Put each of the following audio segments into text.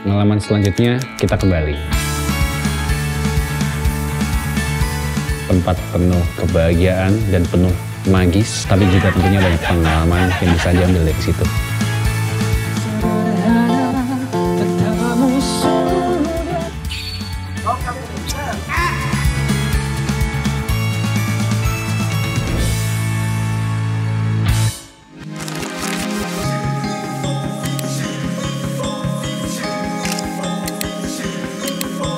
Pengalaman selanjutnya kita ke Bali. Tempat penuh kebahagiaan dan penuh magis, tapi juga tentunya banyak pengalaman yang bisa diambil dari situ.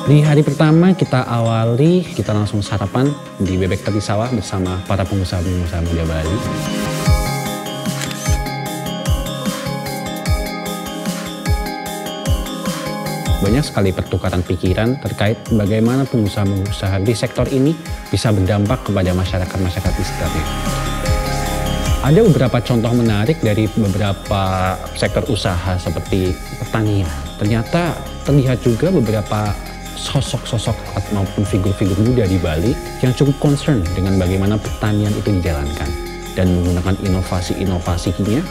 Di hari pertama kita langsung sarapan di Bebek Tepi Sawah bersama para pengusaha-pengusaha muda Bali. Banyak sekali pertukaran pikiran terkait bagaimana pengusaha-pengusaha di sektor ini bisa berdampak kepada masyarakat-masyarakat di sekitarnya. Ada beberapa contoh menarik dari beberapa sektor usaha seperti pertanian. Ternyata terlihat juga beberapa sosok-sosok maupun figur-figur muda di Bali yang cukup concern dengan bagaimana pertanian itu dijalankan dan menggunakan inovasi-inovasinya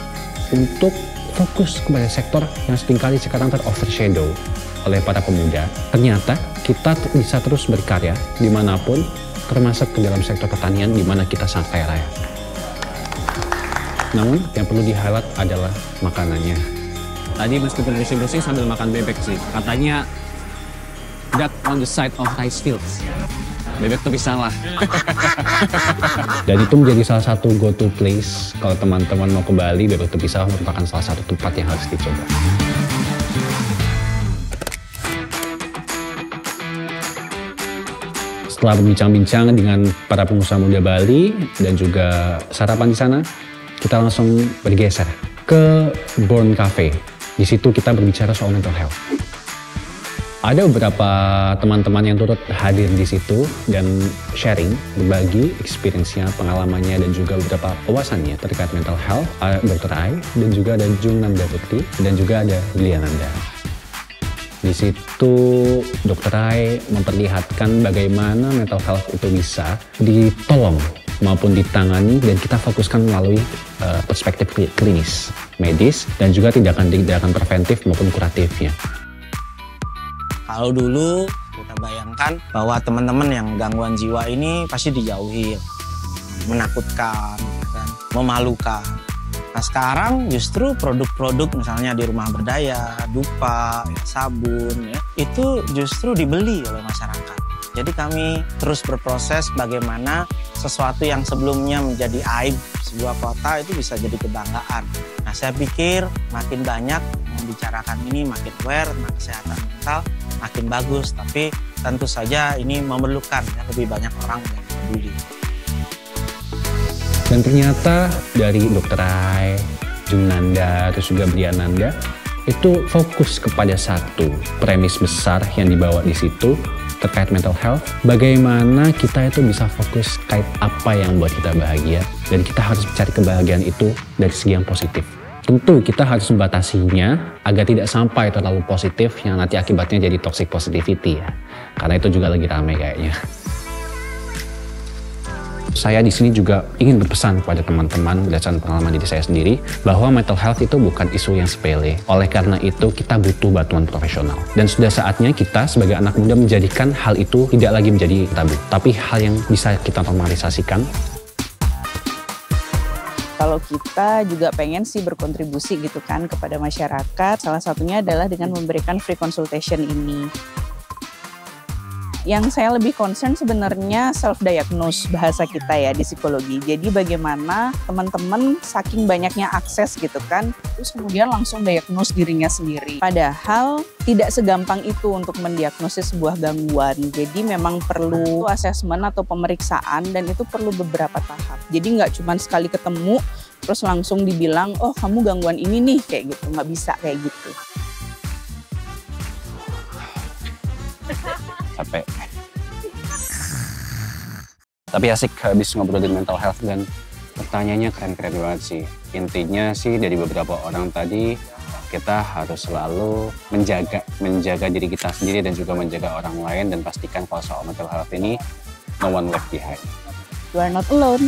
untuk fokus kepada sektor yang seringkali sekarang ter-overshadow oleh para pemuda. Ternyata kita bisa terus berkarya dimanapun, termasuk ke dalam sektor pertanian di mana kita sangat kaya raya. Namun yang perlu di-highlight adalah makanannya. Tadi meskipun bersih-bersih sambil makan bebek sih, katanya duck on the side of rice fields. Bebek tepi sawah. Dan itu menjadi salah satu go-to place kalau teman-teman mau ke Bali. Bebek Tepi Sawah merupakan salah satu tempat yang harus dicoba. Setelah berbincang-bincang dengan para pengusaha muda Bali dan juga sarapan di sana, kita langsung bergeser ke Born Cafe. Di situ kita berbicara soal mental health. Ada beberapa teman-teman yang turut hadir di situ dan sharing, berbagi experience-nya, pengalamannya, dan juga beberapa wawasannya terkait mental health. Dr. Ai, dan juga ada Jung Nanda Bukti, dan juga ada Giliananda. Di situ Dr. Ai memperlihatkan bagaimana mental health itu bisa ditolong maupun ditangani dan kita fokuskan melalui perspektif klinis, medis, dan juga tindakan-tindakan preventif maupun kuratifnya. Kalau dulu kita bayangkan bahwa teman-teman yang gangguan jiwa ini pasti dijauhi, menakutkan, kan, memalukan. Nah sekarang justru produk-produk misalnya di rumah berdaya, dupa, sabun, itu justru dibeli oleh masyarakat. Jadi kami terus berproses bagaimana sesuatu yang sebelumnya menjadi aib sebuah kota itu bisa jadi kebanggaan. Nah saya pikir makin banyak membicarakan ini, makin aware tentang kesehatan mental, makin bagus. Tapi tentu saja ini memerlukan lebih banyak orang yang peduli. Dan ternyata dari Dr. Ai, Jung Nanda, terus juga Briananda, itu fokus kepada satu premis besar yang dibawa di situ terkait mental health. Bagaimana kita itu bisa fokus kait apa yang membuat kita bahagia dan kita harus mencari kebahagiaan itu dari segi yang positif. Tentu kita harus membatasinya agar tidak sampai terlalu positif yang nanti akibatnya jadi toxic positivity ya. Karena itu juga lagi ramai kayaknya. Saya di sini juga ingin berpesan kepada teman-teman berdasarkan pengalaman diri saya sendiri bahwa mental health itu bukan isu yang sepele. Oleh karena itu kita butuh bantuan profesional. Dan sudah saatnya kita sebagai anak muda menjadikan hal itu tidak lagi menjadi tabu, tapi hal yang bisa kita normalisasikan. Kalau kita juga pengen sih berkontribusi gitu kan kepada masyarakat, salah satunya adalah dengan memberikan free consultation ini. Yang saya lebih concern sebenarnya self-diagnose bahasa kita ya di psikologi. Jadi bagaimana teman-teman saking banyaknya akses gitu kan, terus kemudian langsung diagnose dirinya sendiri. Padahal tidak segampang itu untuk mendiagnosis sebuah gangguan. Jadi memang perlu asesmen atau pemeriksaan dan itu perlu beberapa tahap. Jadi nggak cuma sekali ketemu terus langsung dibilang, oh kamu gangguan ini nih, kayak gitu. Nggak bisa kayak gitu. Capek. Tapi asik habis ngobrolin mental health dan pertanyaannya keren-keren banget sih. Intinya sih dari beberapa orang tadi kita harus selalu menjaga diri kita sendiri dan juga menjaga orang lain dan pastikan kalau soal mental health ini no one left behind. You are not alone.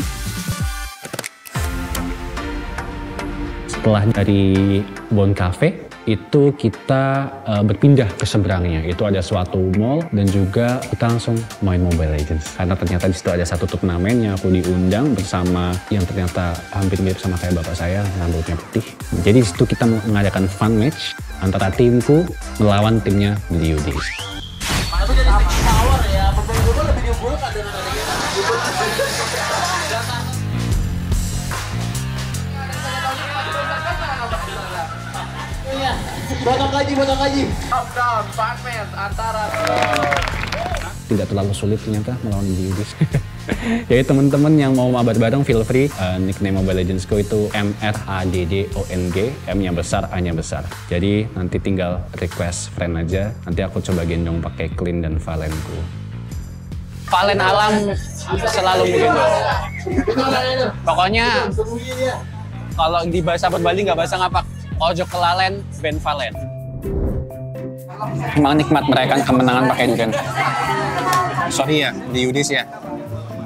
Setelah dari Born Cafe, itu kita berpindah ke seberangnya. Itu ada suatu mall dan juga kita langsung main Mobile Legends. Karena ternyata di situ ada satu turnamen yang aku diundang bersama yang ternyata hampir mirip sama kayak bapak saya, rambutnya putih. Jadi di situ kita mengadakan fun match antara timku melawan timnya The Yudis. Potong gaji. Down, fun match antara. Tidak terlalu sulit ternyata melawan The Yudis. Jadi teman-teman yang mau mabar bareng feel free. Nickname Mobile Legends Go itu MRADDONG, M-nya besar, A-nya besar. Jadi nanti tinggal request friend aja. Nanti aku coba gendong pakai Clean dan Valenku. Valen alam selalu begitu. Pokoknya kalau di bahasa Bali nggak bahasa ngapak. Ojo kelalen, Ben Valen. Emang nikmat merayakan kemenangan pakai durian. Sorry ya, di Yudis ya.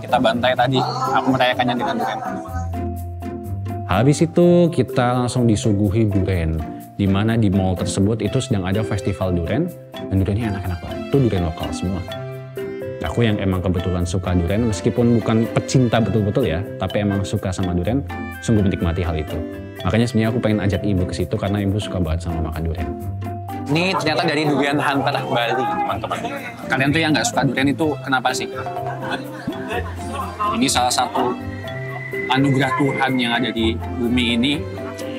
Kita bantai tadi, aku merayakannya dengan durian. Habis itu kita langsung disuguhi durian. Di mana di mall tersebut itu sedang ada festival durian. Dan duriannya enak-enak banget. Itu durian lokal semua. Aku yang emang kebetulan suka durian, meskipun bukan pecinta betul-betul ya, tapi emang suka sama durian, sungguh menikmati hal itu. Makanya sebenarnya aku pengen ajak ibu ke situ karena ibu suka banget sama makan durian. Ini ternyata dari durian hunter Bali, teman-teman. Kalian tuh yang nggak suka durian itu kenapa sih? Ini salah satu anugerah Tuhan yang ada di bumi ini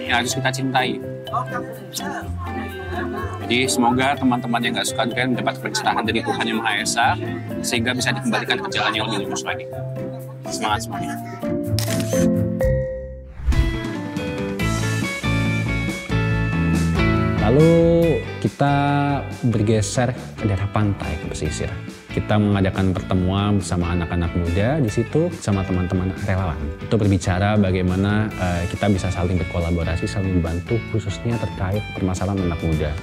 yang harus kita cintai. Jadi semoga teman-teman yang nggak suka durian mendapat pencerahan dari Tuhan Yang Maha Esa sehingga bisa dikembalikan ke jalan yang lebih lurus lagi. Semangat semuanya. Lalu kita bergeser ke daerah pantai, ke pesisir. Kita mengadakan pertemuan bersama anak-anak muda di situ sama teman-teman relawan. Itu berbicara bagaimana kita bisa saling berkolaborasi, saling membantu khususnya terkait permasalahan anak muda.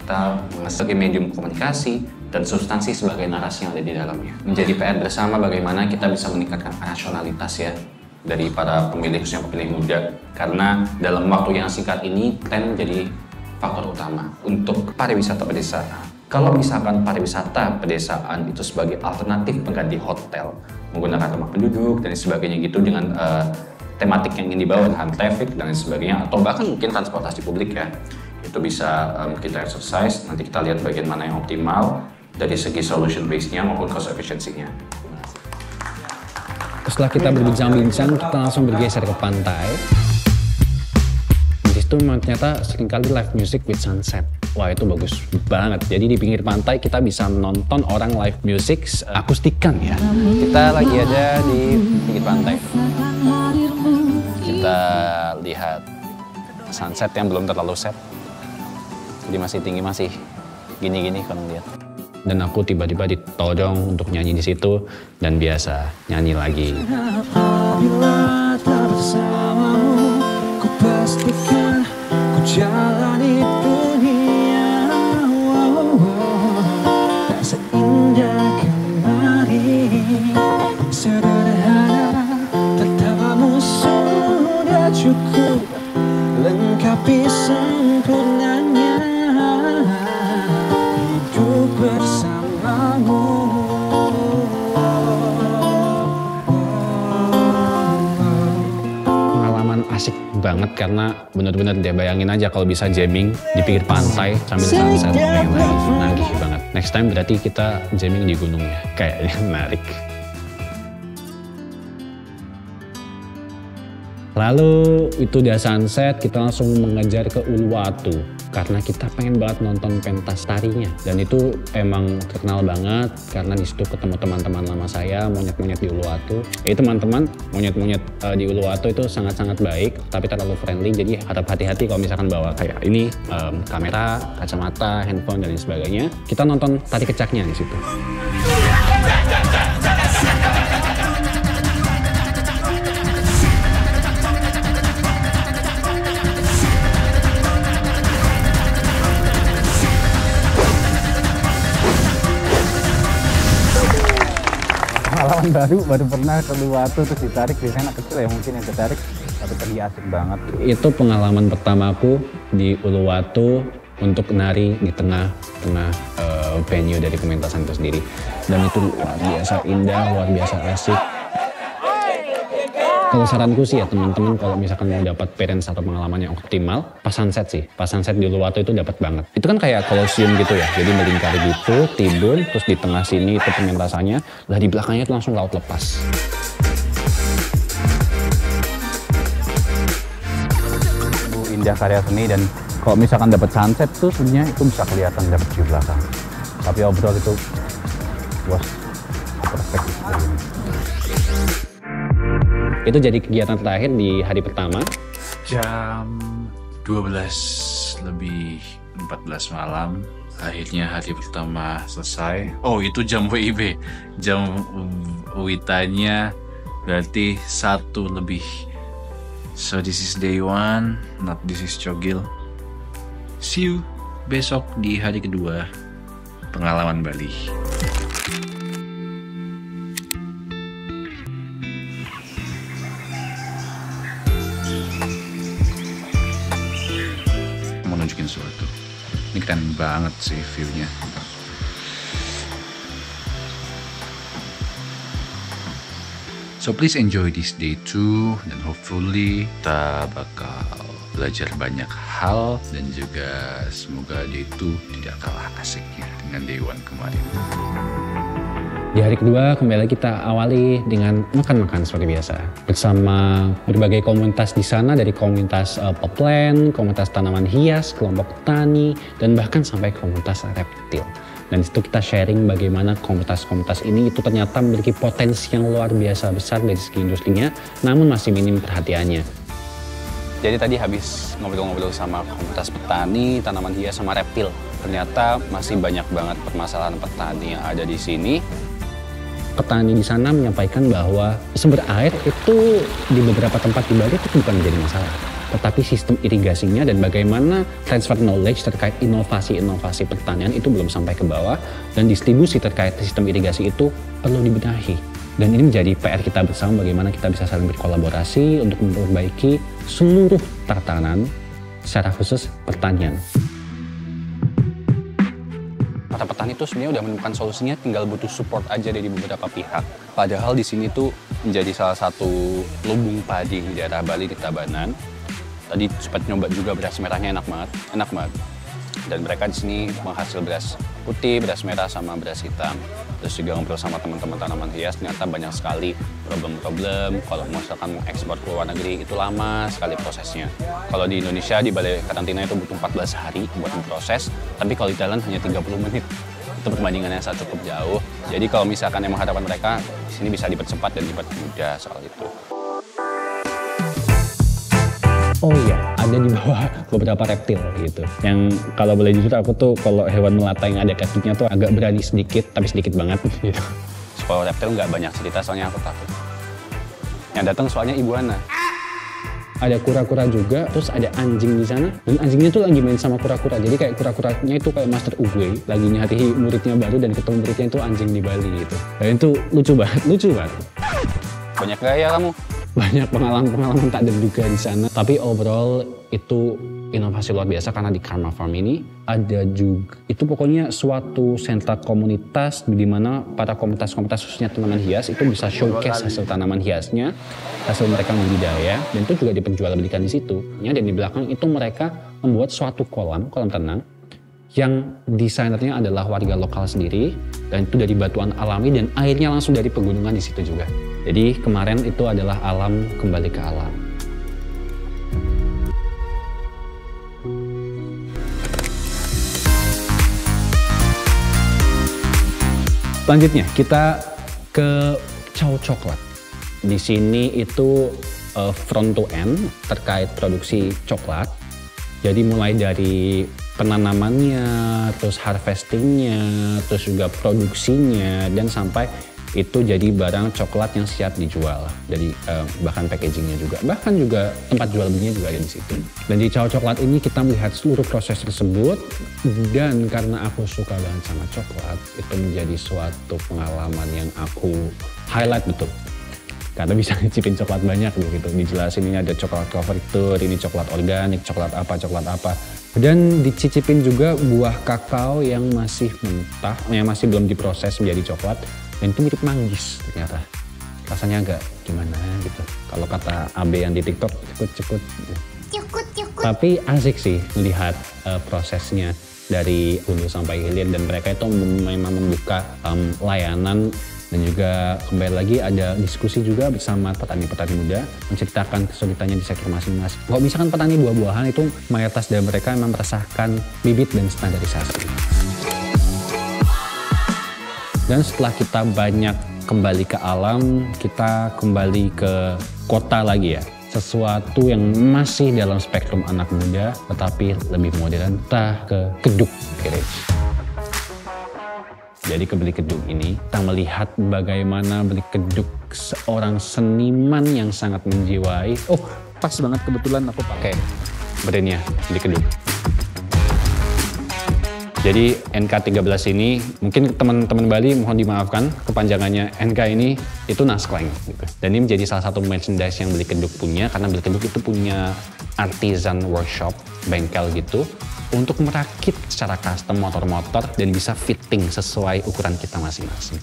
Kita sebagai medium komunikasi dan substansi sebagai narasi yang ada di dalamnya. Menjadi PR bersama bagaimana kita bisa meningkatkan rasionalitas ya dari para pemilih, khususnya pemilih muda. Karena dalam waktu yang singkat ini, tren menjadi faktor utama untuk pariwisata pedesaan. Kalau misalkan pariwisata pedesaan itu sebagai alternatif pengganti hotel, menggunakan rumah penduduk dan sebagainya gitu dengan tematik yang ingin dibawa dengan traffic dan sebagainya, atau bahkan mungkin transportasi publik ya, itu bisa kita exercise. Nanti kita lihat bagian mana yang optimal dari segi solution base-nya maupun cost efficiency-nya. Setelah kita berbincang-bincang, kita langsung bergeser ke pantai. Di situ ternyata seringkali live music with sunset. Wah, itu bagus banget. Jadi di pinggir pantai kita bisa nonton orang live music akustikan ya. Kita lagi ada di pinggir pantai. Kita lihat sunset yang belum terlalu set. Jadi masih tinggi, masih gini-gini kan lihat. Dan aku tiba-tiba ditodong untuk nyanyi di situ dan biasa nyanyi lagi. Apabila tak bersamamu, ku pastikan ku jalani dunia. Tak seindah kemarin, sederhana tatamu sudah cukup lengkapi sempurnanya hidup bersamamu. Pengalaman asik banget karena benar-benar dia bayangin aja kalau bisa jamming di pinggir pantai sambil sunset, pengen lagi, nagih banget. Next time berarti kita jamming di gunung ya, kayaknya menarik. Lalu itu udah sunset, kita langsung mengejar ke Uluwatu karena kita pengen banget nonton pentas tarinya. Dan itu emang terkenal banget karena di situ ketemu teman-teman lama saya, monyet-monyet di Uluwatu. Teman-teman, monyet-monyet di Uluwatu itu sangat-sangat baik, tapi terlalu friendly. Jadi harap hati-hati kalau misalkan bawa kayak ini kamera, kacamata, handphone dan lain sebagainya. Kita nonton tari kecaknya di situ. Pengalaman baru pernah ke Uluwatu terus ditarik, biasanya anak kecil ya mungkin yang ketarik. tapi tadi asik banget. Itu pengalaman pertamaku di Uluwatu untuk nari di tengah-tengah venue dari pementasan itu sendiri. Dan itu luar biasa indah, luar biasa asik. Kalau saranku sih ya teman-teman, kalau misalkan mau dapat experience atau pengalaman yang optimal, pas sunset sih. Pas sunset di Uluwatu itu dapat banget. Itu kan kayak kolosium gitu ya, jadi melingkar gitu, tidur, terus di tengah sini itu pementasannya, lah di belakangnya itu langsung laut lepas. Indah karya seni, dan kalau misalkan dapat sunset tuh sebenarnya itu bisa kelihatan dapat view belakang. Tapi overall itu was perfect. Itu jadi kegiatan terakhir di hari pertama. Jam 12 lebih 14 malam. Akhirnya hari pertama selesai. Oh, itu jam WIB. Jam WITA-nya berarti 1 lebih. So this is day 1, not this is Cogil. See you besok di hari kedua pengalaman Bali. Mau nunjukin sesuatu. Ini keren banget sih view-nya. So please enjoy this day too, dan hopefully kita bakal belajar banyak hal, dan juga semoga day 2 tidak kalah asiknya dengan day 1 kemarin. Di hari kedua kembali kita awali dengan makan-makan seperti biasa bersama berbagai komunitas di sana, dari komunitas popland, komunitas tanaman hias, kelompok tani, dan bahkan sampai komunitas reptil. Dan di situ kita sharing bagaimana komunitas-komunitas ini itu ternyata memiliki potensi yang luar biasa besar dari segi industrinya, namun masih minim perhatiannya. Jadi tadi habis ngobrol-ngobrol sama komunitas petani, tanaman hias, sama reptil. Ternyata masih banyak banget permasalahan petani yang ada di sini. Petani di sana menyampaikan bahwa sumber air itu di beberapa tempat di Bali itu bukan menjadi masalah, tetapi sistem irigasinya dan bagaimana transfer knowledge terkait inovasi-inovasi pertanian itu belum sampai ke bawah, dan distribusi terkait sistem irigasi itu perlu dibenahi. Dan ini menjadi PR kita bersama, bagaimana kita bisa saling berkolaborasi untuk memperbaiki seluruh tatanan, secara khusus pertanian. Para petani itu sebenarnya udah menemukan solusinya, tinggal butuh support aja dari beberapa pihak. Padahal di sini tuh menjadi salah satu lumbung padi di daerah Bali di Tabanan. Tadi sempat nyoba juga beras merahnya, enak banget. Dan mereka di sini menghasil beras putih, beras merah, sama beras hitam. Terus juga ngobrol sama teman-teman tanaman hias, ternyata banyak sekali problem-problem. Kalau misalkan mau ekspor ke luar negeri itu lama sekali prosesnya. Kalau di Indonesia di balai karantina itu butuh 14 hari buat memproses, tapi kalau di Thailand hanya 30 menit. Itu perbandingannya sangat cukup jauh. Jadi kalau misalkan emang harapan mereka di sini bisa dipercepat dan dipermudah soal itu. Oh iya, ada di bawah beberapa reptil gitu. Yang kalau boleh jujur aku tuh kalau hewan melata yang ada kakinya tuh agak berani sedikit, tapi sedikit banget gitu. Kalau reptil nggak banyak cerita, soalnya aku takut. Yang datang soalnya iguana. Ada kura-kura juga, terus ada anjing di sana. Dan anjingnya tuh lagi main sama kura-kura. Jadi kayak kura-kuranya itu kayak Master Uguay, lagi nyari muridnya baru dan ketemu muridnya itu anjing di Bali gitu. Dan itu lucu banget. Banyak gaya kamu. Banyak pengalaman-pengalaman tak terduga di sana. Tapi overall itu inovasi luar biasa, karena di Karma Farm ini ada juga, itu pokoknya suatu sentra komunitas di mana para komunitas-komunitas khususnya tanaman hias itu bisa showcase hasil tanaman hiasnya, hasil mereka budidaya, dan itu juga diperjualbelikan di situ. Dan di belakang itu mereka membuat suatu kolam renang yang desainernya adalah warga lokal sendiri, dan itu dari batuan alami dan airnya langsung dari pegunungan di situ juga. Jadi kemarin itu adalah alam kembali ke alam. Selanjutnya kita ke Chow Coklat. Di sini itu front to end terkait produksi coklat. Jadi mulai dari penanamannya, terus harvestingnya, terus juga produksinya, dan sampai itu jadi barang coklat yang siap dijual. Jadi bahkan packagingnya juga, bahkan juga tempat jual belinya juga ada di situ. Dan di Chow Coklat ini kita melihat seluruh proses tersebut, dan karena aku suka banget sama coklat, itu menjadi suatu pengalaman yang aku highlight betul. karena bisa nyicipin coklat banyak gitu. Dijelasin ini ada coklat couverture, ini coklat organik, coklat apa. Dan dicicipin juga buah kakao yang masih mentah, yang masih belum diproses menjadi coklat. Dan itu mirip manggis ternyata. Rasanya agak gimana gitu. Kalau kata AB yang di TikTok, cekut. Tapi asik sih melihat prosesnya dari hulu sampai hilir, dan mereka itu memang membuka layanan. Dan juga kembali lagi ada diskusi juga bersama petani-petani muda menceritakan kesulitannya di sektor masing-masing. Kalau misalkan petani buah-buahan itu mayoritas dari mereka memang merasakan bibit dan standarisasi. Dan setelah kita banyak kembali ke alam, kita kembali ke kota lagi ya. Sesuatu yang masih dalam spektrum anak muda tetapi lebih modern, entah ke Keduk Village. Jadi ke Belik Keduk ini, kita melihat bagaimana Belik Keduk seorang seniman yang sangat menjiwai. Oh, pas banget kebetulan aku pakai brandnya Belik Keduk. Jadi NK13 ini, mungkin teman-teman Bali mohon dimaafkan, kepanjangannya NK ini itu Naskleng. Gitu. Dan ini menjadi salah satu merchandise yang Belik Keduk punya, karena Belik Keduk itu punya artisan workshop, bengkel gitu, untuk merakit secara custom motor-motor dan bisa fitting sesuai ukuran kita masing-masing.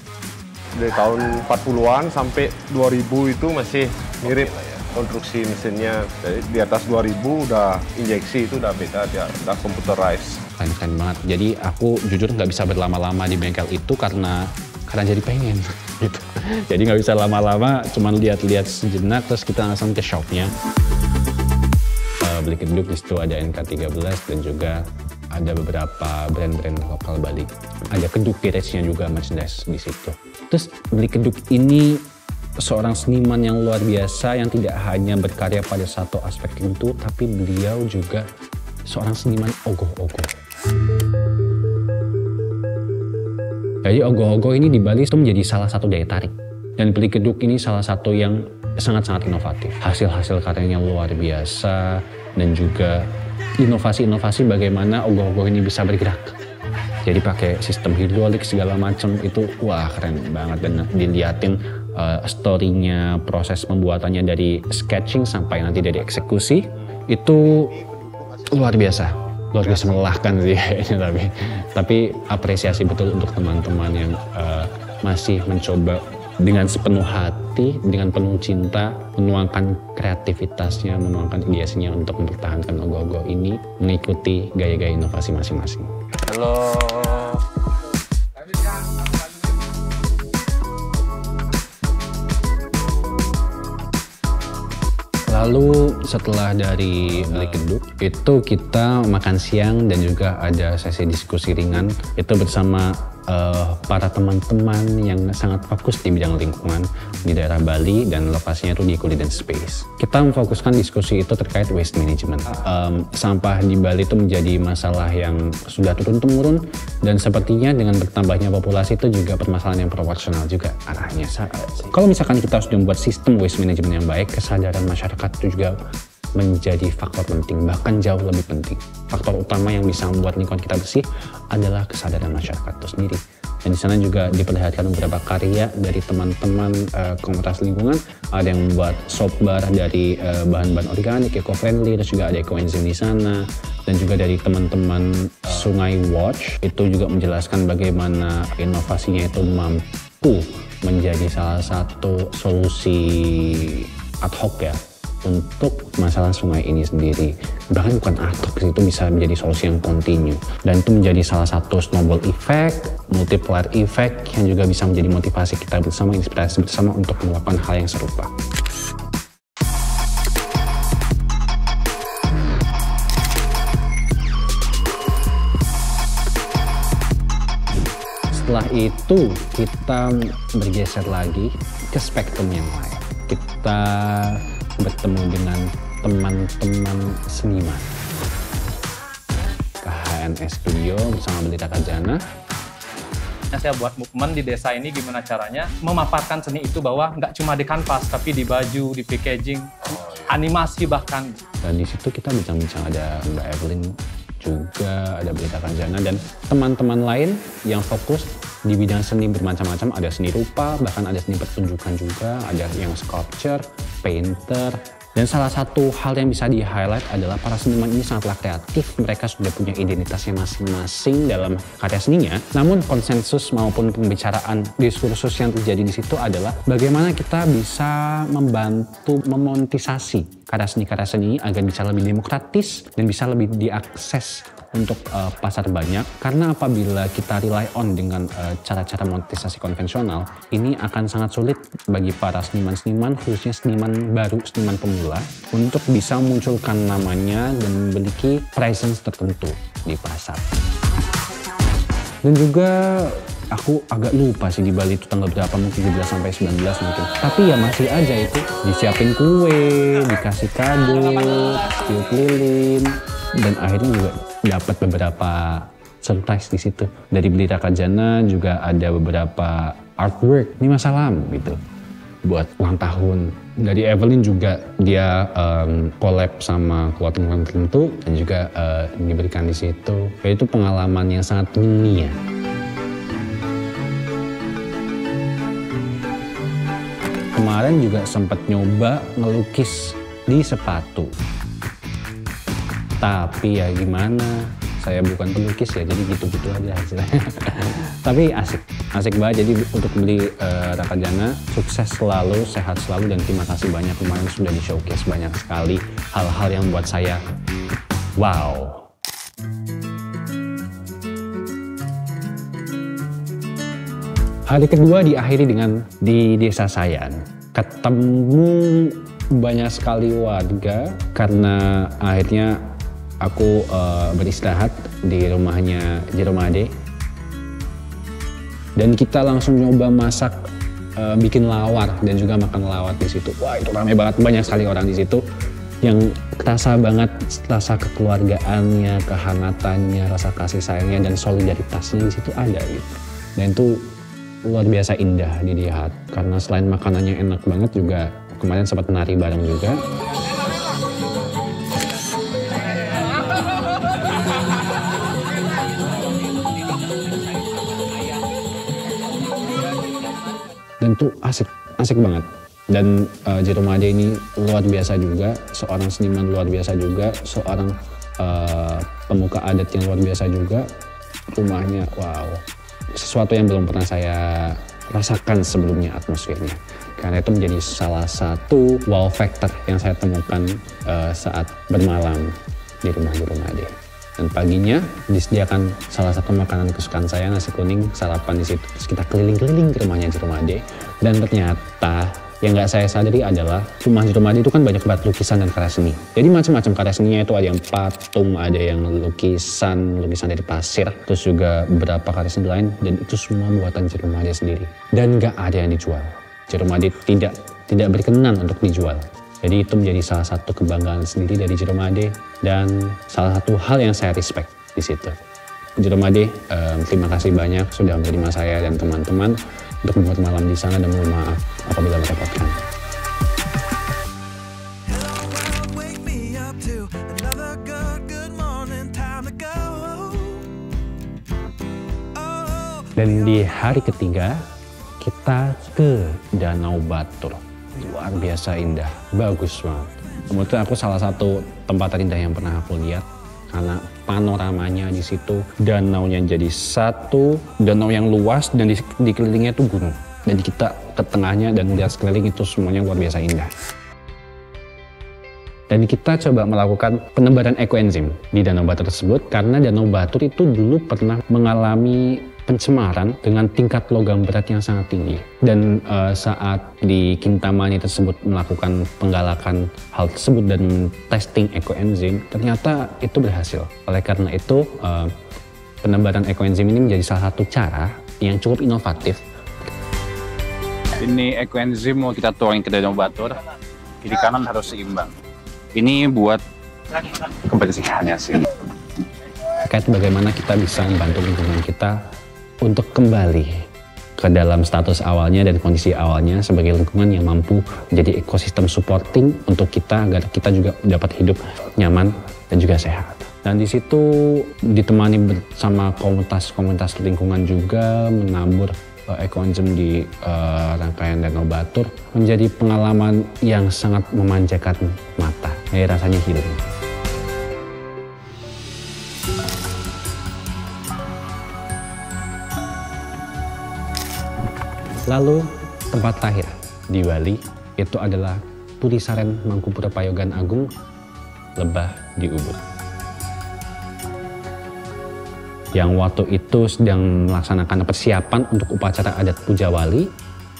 Dari tahun 40-an sampai 2000 itu masih mirip konstruksi mesinnya. Jadi di atas 2000 udah injeksi, itu udah beda, udah computerized. Keren banget. Jadi aku jujur nggak bisa berlama-lama di bengkel itu karena jadi pengen gitu. Jadi nggak bisa lama-lama, cuman lihat-lihat sejenak terus kita langsung ke shopnya. Belik Keduk di situ ada NK13 dan juga ada beberapa brand-brand lokal Bali. Ada Keduk Village-nya juga merchandise di situ. Terus Belik Keduk ini seorang seniman yang luar biasa yang tidak hanya berkarya pada satu aspek tertentu, tapi beliau juga seorang seniman ogoh-ogoh. Jadi ogoh-ogoh ini di Bali itu menjadi salah satu daya tarik. Dan Belik Keduk ini salah satu yang sangat-sangat inovatif. Hasil-hasil karyanya luar biasa. Dan juga inovasi-inovasi bagaimana ogoh-ogoh ini bisa bergerak. Jadi pakai sistem hidrolik segala macam itu wah keren banget. Dan dilihatin story-nya, proses pembuatannya dari sketching sampai nanti dari eksekusi itu luar biasa melelahkan sih kayaknya, tapi apresiasi betul untuk teman-teman yang masih mencoba dengan sepenuh hati, dengan penuh cinta, menuangkan kreativitasnya, menuangkan ideasinya untuk mempertahankan ogoh-ogoh ini, mengikuti gaya-gaya inovasi masing-masing. Halo. Lalu setelah dari Belik Keduk itu kita makan siang dan juga ada sesi diskusi ringan itu bersama para teman-teman yang sangat fokus di bidang lingkungan di daerah Bali dan lokasinya itu di Kuliden Space. Kita memfokuskan diskusi itu terkait waste management. Sampah di Bali itu menjadi masalah yang sudah turun-temurun dan sepertinya dengan bertambahnya populasi itu juga permasalahan yang proporsional juga arahnya. Kalau misalkan kita sudah membuat sistem waste management yang baik, kesadaran masyarakat itu juga menjadi faktor penting, bahkan jauh lebih penting. Faktor utama yang bisa membuat lingkungan kita bersih adalah kesadaran masyarakat itu sendiri. Dan di sana juga diperlihatkan beberapa karya dari teman-teman komunitas lingkungan. Ada yang membuat soap bar dari bahan-bahan organik, eco-friendly, terus juga ada eco-enzim di sana. Dan juga dari teman-teman Sungai Watch, itu juga menjelaskan bagaimana inovasinya itu mampu menjadi salah satu solusi ad hoc ya untuk masalah sungai ini sendiri. Bahkan bukan ad hoc, itu bisa menjadi solusi yang kontinu. Dan itu menjadi salah satu snowball effect, multiplier effect yang juga bisa menjadi motivasi kita bersama, inspirasi bersama untuk melakukan hal yang serupa. Setelah itu kita bergeser lagi ke spektrum yang lain. Kita bertemu dengan teman-teman seniman KHNS Studio bersama Belita Kajana. Saya buat movement di desa ini gimana caranya memaparkan seni itu bahwa nggak cuma di kanvas tapi di baju, di packaging, animasi bahkan. Dan di situ kita bincang-bincang, ada Mbak Evelyn juga, ada Belita Kajana dan teman-teman lain yang fokus di bidang seni bermacam-macam, ada seni rupa, bahkan ada seni pertunjukan juga, ada yang sculpture, painter. Dan salah satu hal yang bisa di-highlight adalah para seniman ini sangatlah kreatif, mereka sudah punya identitasnya masing-masing dalam karya seninya. Namun konsensus maupun pembicaraan diskursus yang terjadi di situ adalah bagaimana kita bisa membantu memonetisasi karya seni agar bisa lebih demokratis dan bisa lebih diakses untuk pasar banyak. Karena apabila kita rely on dengan cara-cara monetisasi konvensional, ini akan sangat sulit bagi para seniman-seniman, khususnya seniman baru, seniman pemula, untuk bisa memunculkan namanya dan memiliki presence tertentu di pasar. Dan juga aku agak lupa sih di Bali itu tanggal berapa, mungkin 17 sampai 19 mungkin. Tapi ya masih aja itu disiapin kue, dikasih kado, tiup lilin, dan akhirnya juga dapat beberapa surprise di situ. Dari Beli Rakajana juga ada beberapa artwork, ini masalam gitu, buat ulang tahun. Dari Evelyn juga dia collab sama keluarga tertentu dan juga diberikan di situ. Itu pengalaman yang sangat dunia. Kemarin juga sempat nyoba ngelukis di sepatu. Tapi ya gimana, saya bukan pelukis ya, jadi gitu-gitu aja hasilnya. Tapi asik banget. Jadi untuk Beli Rakajana, sukses selalu, sehat selalu, dan terima kasih banyak kemarin sudah di-showcase banyak sekali hal-hal yang buat saya wow. Hari kedua diakhiri dengan di desa Sayan. Ketemu banyak sekali warga karena akhirnya aku beristirahat di rumahnya Jeromade. Dan kita langsung nyoba masak, bikin lawar dan juga makan lawar di situ. Wah, itu ramai banget, banyak sekali orang di situ. Yang terasa banget rasa kekeluargaannya, kehangatannya, rasa kasih sayangnya, dan solidaritasnya di situ ada gitu. Dan itu luar biasa indah dilihat. Karena selain makanannya enak banget juga, kemarin sempat menari bareng juga. Dan tuh asik banget. Dan Jeromade ini luar biasa juga, seorang seniman luar biasa juga, seorang pemuka adat yang luar biasa juga. Rumahnya wow, sesuatu yang belum pernah saya rasakan sebelumnya atmosfernya. Karena itu menjadi salah satu wow factor yang saya temukan saat bermalam di rumah Jeromade. Dan paginya disediakan salah satu makanan kesukaan saya, nasi kuning, sarapan di situ. Terus kita keliling-keliling ke rumahnya Jeromade. Dan ternyata yang nggak saya sadari adalah rumah Jeromade itu kan banyak banget lukisan dan karya seni. Jadi macam-macam karya seninya itu, ada yang patung, ada yang lukisan dari pasir, terus juga beberapa karya seni lain, dan itu semua buatan Jeromade sendiri. Dan nggak ada yang dijual. Jeromade tidak berkenan untuk dijual. Jadi itu menjadi salah satu kebanggaan sendiri dari Jeromade dan salah satu hal yang saya respect di situ. Jeromade, terima kasih banyak sudah menerima saya dan teman-teman untuk membuat malam di sana, dan mohon maaf apabila merepotkan. Dan di hari ketiga kita ke Danau Batur. Luar biasa indah, bagus banget. Kemudian aku salah satu tempat terindah yang pernah aku lihat karena panoramanya di situ, danaunya jadi satu, danau yang luas dan dikelilingnya itu gunung. Dan kita ke tengahnya dan lihat sekeliling itu semuanya luar biasa indah. Dan kita coba melakukan penebaran ekoenzim di Danau Batur tersebut karena Danau Batur itu dulu pernah mengalami pencemaran dengan tingkat logam berat yang sangat tinggi. Dan saat di Kintamani tersebut melakukan penggalakan hal tersebut dan testing ekoenzim, ternyata itu berhasil. Oleh karena itu, penebaran ekoenzim ini menjadi salah satu cara yang cukup inovatif. Ini ekoenzim mau kita tuangin ke Danau Batur, kiri kanan harus seimbang. Ini buat kebersihannya sih. Terkait bagaimana kita bisa membantu lingkungan kita untuk kembali ke dalam status awalnya dan kondisi awalnya sebagai lingkungan yang mampu menjadi ekosistem supporting untuk kita agar kita juga dapat hidup nyaman dan juga sehat. Dan di situ ditemani bersama komunitas lingkungan juga menabur ekoenzim di rangkaian Danau Batur menjadi pengalaman yang sangat memanjakan mata. Rasanya healing. Lalu tempat terakhir di Bali itu adalah Purisaren Mangkuputra Payogan Agung, Lebah di Ubud. Yang waktu itu sedang melaksanakan persiapan untuk upacara adat Puja Wali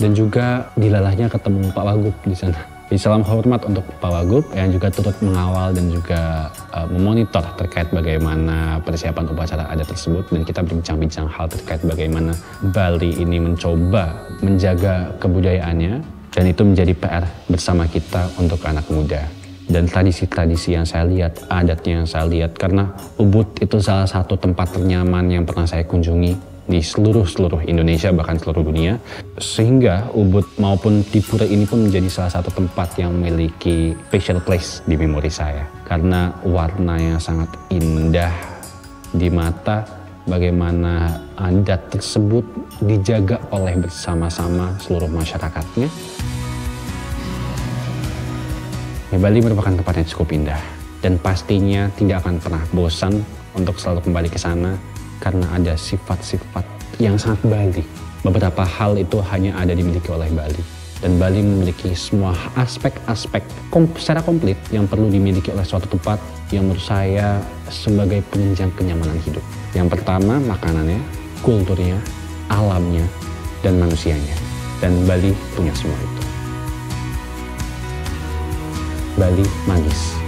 dan juga dilalahnya ketemu Pak Wagub di sana. Salam hormat untuk Pak Wagub yang juga turut mengawal dan juga memonitor terkait bagaimana persiapan upacara adat tersebut, dan kita berbincang-bincang hal terkait bagaimana Bali ini mencoba menjaga kebudayaannya, dan itu menjadi PR bersama kita untuk anak muda. Dan tradisi-tradisi yang saya lihat, adatnya yang saya lihat, karena Ubud itu salah satu tempat ternyaman yang pernah saya kunjungi di seluruh Indonesia, bahkan seluruh dunia. Sehingga Ubud maupun Tipura ini pun menjadi salah satu tempat yang memiliki special place di memori saya. Karena warnanya sangat indah di mata, bagaimana adat tersebut dijaga oleh bersama-sama seluruh masyarakatnya. Bali merupakan tempat yang cukup indah dan pastinya tidak akan pernah bosan untuk selalu kembali ke sana karena ada sifat-sifat yang sangat Bali. Beberapa hal itu hanya ada dimiliki oleh Bali, dan Bali memiliki semua aspek-aspek secara komplit yang perlu dimiliki oleh suatu tempat yang menurut saya sebagai penunjang kenyamanan hidup. Yang pertama makanannya, kulturnya, alamnya, dan manusianya. Dan Bali punya semua itu. Bali magis.